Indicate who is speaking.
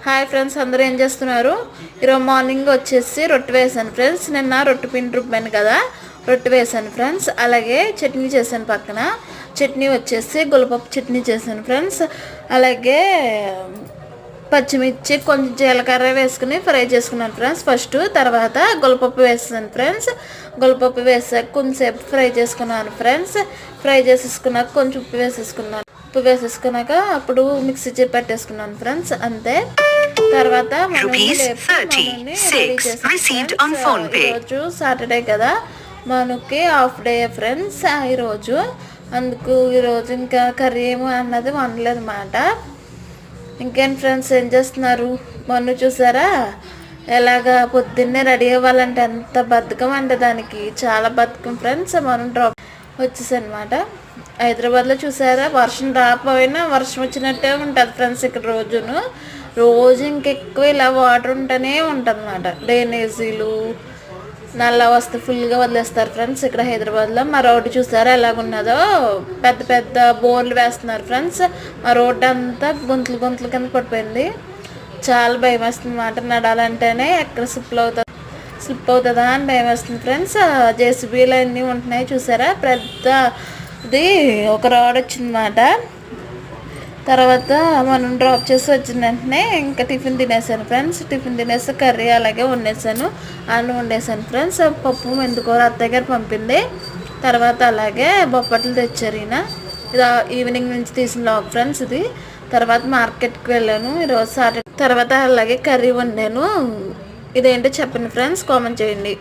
Speaker 1: Hi friends, అందరూ ఏం చేస్తున్నారు? ఈరోజు మార్నింగ్ వచ్చేసి రొట్టె వేసాను ఫ్రెండ్స్. నిన్న రొట్టె పిండి రుబ్బాను కదా, రొట్టె వేసాను ఫ్రెండ్స్. అలాగే చట్నీ చేశాను. పక్కన చట్నీ వచ్చేసి గుల్లపప్పు చట్నీ చేశాను ఫ్రెండ్స్. అలాగే పచ్చిమిర్చి కొంచెం జీలకర్ర వేసుకుని ఫ్రై చేసుకున్నాను ఫ్రెండ్స్ ఫస్ట్. తర్వాత గుల్లపప్పు వేసాను ఫ్రెండ్స్. గుల్లపప్పు వేసాక కొంచెంసేపు ఫ్రై చేసుకున్నాను ఫ్రెండ్స్. ఫ్రై చేసేసుకున్నాక కొంచెం ఉప్పు వేసేసుకున్నాక అప్పుడు మిక్సీ పెట్టేసుకున్నాను ఫ్రెండ్స్. అంతే. తర్వాత ఈరోజు సాటర్డే కదా, మనకి హాఫ్ డే ఫ్రెండ్స్ ఈరోజు. అందుకు ఈరోజు ఇంకా కర్రీ ఏమో అన్నది వండలేదు అన్నమాట. ఇంకేంటి ఫ్రెండ్స్, ఏం చేస్తున్నారు? మొన్న చూసారా ఎలాగా పొద్దున్నే రెడీ అవ్వాలంటే ఎంత బద్ధకం అంటే దానికి చాలా బద్ధకం ఫ్రెండ్స్. మనం డ్రాప్ వచ్చేసనమాట. హైదరాబాద్లో చూసారా, వర్షం రాకపోయినా వర్షం వచ్చినట్టే ఉంటుంది ఫ్రెండ్స్. ఇక్కడ రోజు ఇంకెక్కువ ఇలా వాటర్ ఉంటూనే ఉంటుంది అన్నమాట. డ్రైనేజీలు నల్ల వస్తే ఫుల్గా వదిలేస్తారు ఫ్రెండ్స్ ఇక్కడ హైదరాబాద్లో. మా రోడ్డు చూసారా ఎలాగున్నదో, పెద్ద పెద్ద బోర్లు వేస్తున్నారు ఫ్రెండ్స్. మా రోడ్డు అంతా గొంతులు కింద పడిపోయింది. చాలా భయం వేస్తుంది అన్నమాట. నడాలంటేనే ఎక్కడ స్లిప్ అవుతుందా అని భయం వేస్తుంది ఫ్రెండ్స్. జేసీబీలు అన్నీ ఉంటున్నాయి చూసారా, పెద్దది ఒక రోడ్ వచ్చిందన్నమాట. తర్వాత మనం డ్రాప్ చేసి వచ్చిన వెంటనే ఇంకా టిఫిన్ తినేసాను ఫ్రెండ్స్. టిఫిన్ తినేసి కర్రీ అలాగే వండేసాను, అన్నం వండేసాను ఫ్రెండ్స్. పప్పు మెందుకూర అత్తయ్య గారు పంపింది. తర్వాత అలాగే బొప్పట్లు తెచ్చారు ఈయన. ఇది ఈవినింగ్ నుంచి తీసిన లాగ్ ఫ్రెండ్స్ ఇది. తర్వాత మార్కెట్కి వెళ్ళాను ఈరోజు సాటర్డే. తర్వాత అలాగే కర్రీ వండాను. ఇదేంటో చెప్పండి ఫ్రెండ్స్, కామెంట్ చేయండి.